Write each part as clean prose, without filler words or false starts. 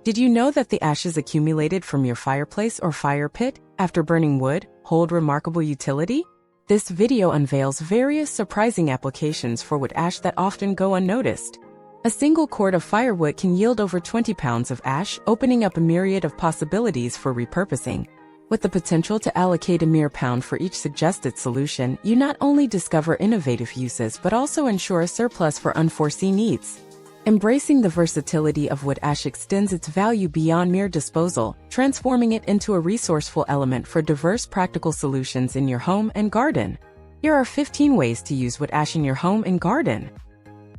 Did you know that the ashes accumulated from your fireplace or fire pit after burning wood hold remarkable utility? This video unveils various surprising applications for wood ash that often go unnoticed. A single cord of firewood can yield over 20 pounds of ash, opening up a myriad of possibilities for repurposing. With the potential to allocate a mere pound for each suggested solution, you not only discover innovative uses but also ensure a surplus for unforeseen needs. Embracing the versatility of wood ash extends its value beyond mere disposal, transforming it into a resourceful element for diverse practical solutions in your home and garden. Here are 15 ways to use wood ash in your home and garden.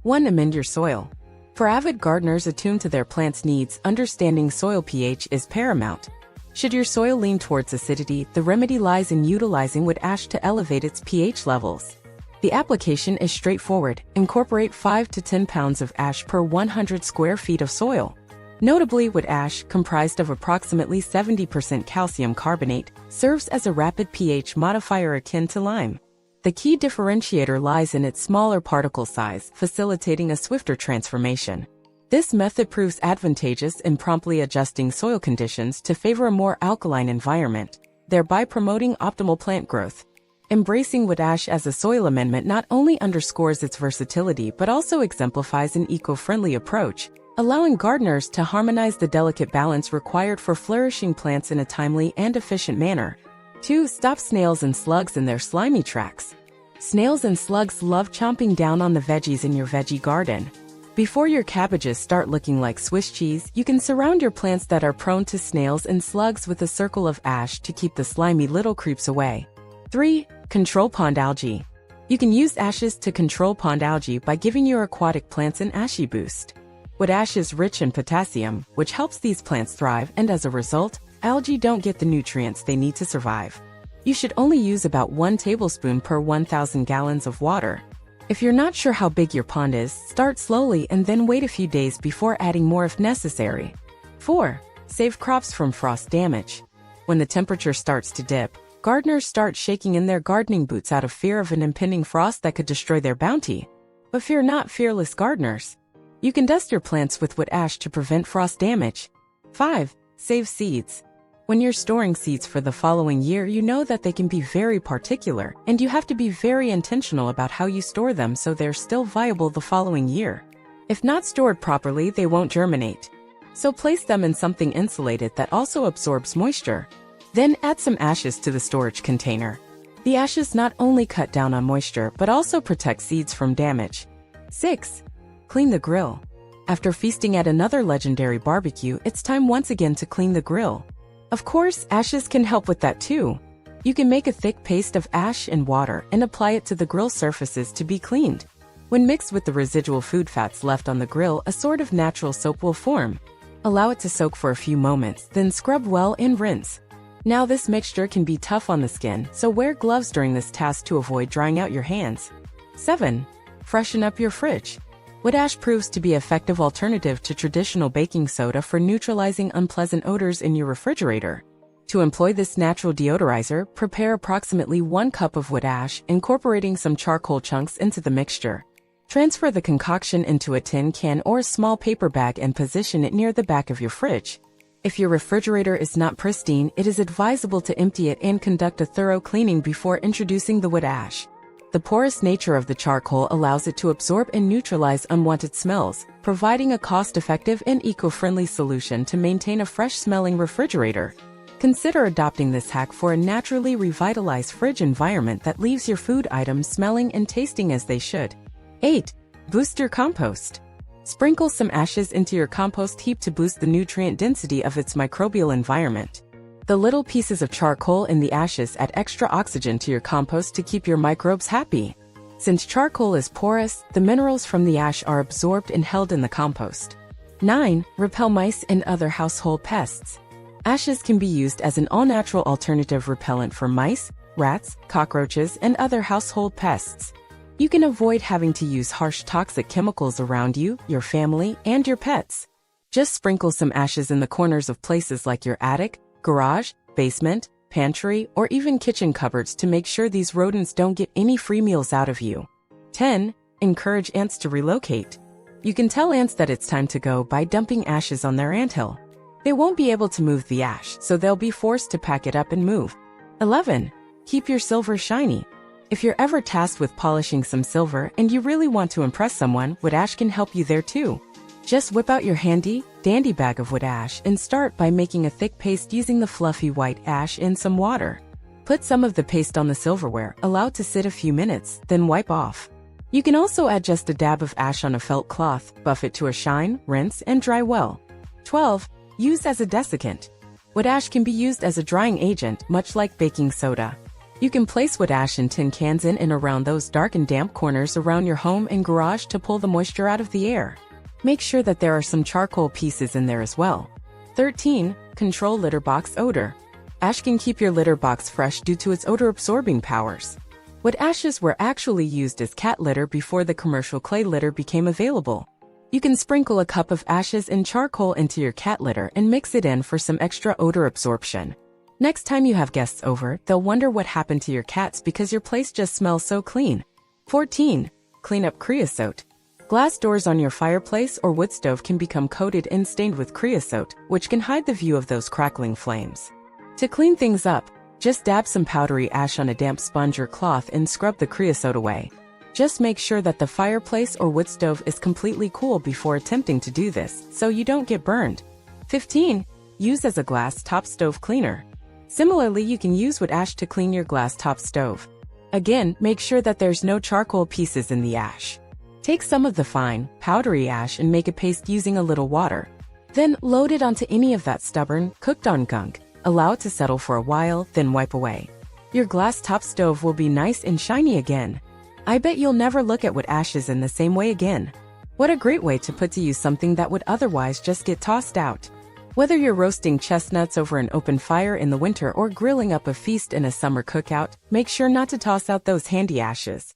1. Amend your soil. For avid gardeners attuned to their plants' needs, understanding soil pH is paramount. Should your soil lean towards acidity, the remedy lies in utilizing wood ash to elevate its pH levels. The application is straightforward. Incorporate 5 to 10 pounds of ash per 100 square feet of soil. Notably, wood ash, comprised of approximately 70% calcium carbonate, serves as a rapid pH modifier akin to lime. The key differentiator lies in its smaller particle size, facilitating a swifter transformation. This method proves advantageous in promptly adjusting soil conditions to favor a more alkaline environment, thereby promoting optimal plant growth. Embracing wood ash as a soil amendment not only underscores its versatility but also exemplifies an eco-friendly approach, allowing gardeners to harmonize the delicate balance required for flourishing plants in a timely and efficient manner. 2. Stop snails and slugs in their slimy tracks. Snails and slugs love chomping down on the veggies in your veggie garden. Before your cabbages start looking like Swiss cheese, you can surround your plants that are prone to snails and slugs with a circle of ash to keep the slimy little creeps away. 3. Control pond algae. You can use ashes to control pond algae by giving your aquatic plants an ashy boost. Wood ash is rich in potassium, which helps these plants thrive, and as a result, algae don't get the nutrients they need to survive. You should only use about 1 tablespoon per 1,000 gallons of water. If you're not sure how big your pond is, start slowly and then wait a few days before adding more if necessary. 4. Save crops from frost damage. When the temperature starts to dip, gardeners start shaking in their gardening boots out of fear of an impending frost that could destroy their bounty. But fear not, fearless gardeners. You can dust your plants with wood ash to prevent frost damage. 5. Save seeds. When you're storing seeds for the following year, you know that they can be very particular, and you have to be very intentional about how you store them so they're still viable the following year. If not stored properly, they won't germinate. So place them in something insulated that also absorbs moisture. Then add some ashes to the storage container. The ashes not only cut down on moisture but also protect seeds from damage. 6. Clean the grill. After feasting at another legendary barbecue, it's time once again to clean the grill. Of course, ashes can help with that too. You can make a thick paste of ash and water and apply it to the grill surfaces to be cleaned. When mixed with the residual food fats left on the grill, a sort of natural soap will form. Allow it to soak for a few moments, then scrub well and rinse. Now this mixture can be tough on the skin, so wear gloves during this task to avoid drying out your hands. 7. Freshen up your fridge. Wood ash proves to be an effective alternative to traditional baking soda for neutralizing unpleasant odors in your refrigerator. To employ this natural deodorizer, prepare approximately 1 cup of wood ash, incorporating some charcoal chunks into the mixture. Transfer the concoction into a tin can or a small paper bag and position it near the back of your fridge. If your refrigerator is not pristine, it is advisable to empty it and conduct a thorough cleaning before introducing the wood ash. The porous nature of the charcoal allows it to absorb and neutralize unwanted smells, providing a cost-effective and eco-friendly solution to maintain a fresh-smelling refrigerator. Consider adopting this hack for a naturally revitalized fridge environment that leaves your food items smelling and tasting as they should. 8. Boost your compost. Sprinkle some ashes into your compost heap to boost the nutrient density of its microbial environment. The little pieces of charcoal in the ashes add extra oxygen to your compost to keep your microbes happy. Since charcoal is porous, the minerals from the ash are absorbed and held in the compost. 9. Repel mice and other household pests. Ashes can be used as an all-natural alternative repellent for mice, rats, cockroaches, and other household pests. You can avoid having to use harsh toxic chemicals around you, your family, and your pets. Just sprinkle some ashes in the corners of places like your attic, garage, basement, pantry, or even kitchen cupboards to make sure these rodents don't get any free meals out of you. 10. Encourage ants to relocate. You can tell ants that it's time to go by dumping ashes on their anthill. They won't be able to move the ash, so they'll be forced to pack it up and move. 11. Keep your silver shiny. If you're ever tasked with polishing some silver and you really want to impress someone, wood ash can help you there too. Just whip out your handy-dandy bag of wood ash and start by making a thick paste using the fluffy white ash in some water. Put some of the paste on the silverware, allow it to sit a few minutes, then wipe off. You can also add just a dab of ash on a felt cloth, buff it to a shine, rinse, and dry well. 12. Use as a desiccant. Wood ash can be used as a drying agent, much like baking soda. You can place wood ash in tin cans in and around those dark and damp corners around your home and garage to pull the moisture out of the air. Make sure that there are some charcoal pieces in there as well. 13. Control litter box odor. Ash can keep your litter box fresh due to its odor-absorbing powers. Wood ashes were actually used as cat litter before the commercial clay litter became available. You can sprinkle a cup of ashes and charcoal into your cat litter and mix it in for some extra odor absorption. Next time you have guests over, they'll wonder what happened to your cats because your place just smells so clean. 14. Clean up creosote. Glass doors on your fireplace or wood stove can become coated and stained with creosote, which can hide the view of those crackling flames. To clean things up, just dab some powdery ash on a damp sponge or cloth and scrub the creosote away. Just make sure that the fireplace or wood stove is completely cool before attempting to do this, so you don't get burned. 15. Use as a glass top stove cleaner. Similarly, you can use wood ash to clean your glass top stove. Again, make sure that there's no charcoal pieces in the ash. Take some of the fine, powdery ash and make a paste using a little water. Then load it onto any of that stubborn, cooked-on gunk. Allow it to settle for a while, then wipe away. Your glass top stove will be nice and shiny again. I bet you'll never look at wood ashes in the same way again. What a great way to put to use something that would otherwise just get tossed out. Whether you're roasting chestnuts over an open fire in the winter or grilling up a feast in a summer cookout, make sure not to toss out those handy ashes.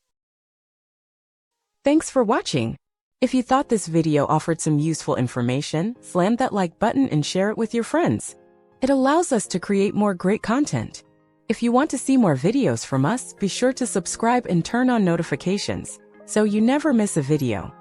Thanks for watching. If you thought this video offered some useful information, slam that like button and share it with your friends. It allows us to create more great content. If you want to see more videos from us, be sure to subscribe and turn on notifications, so you never miss a video.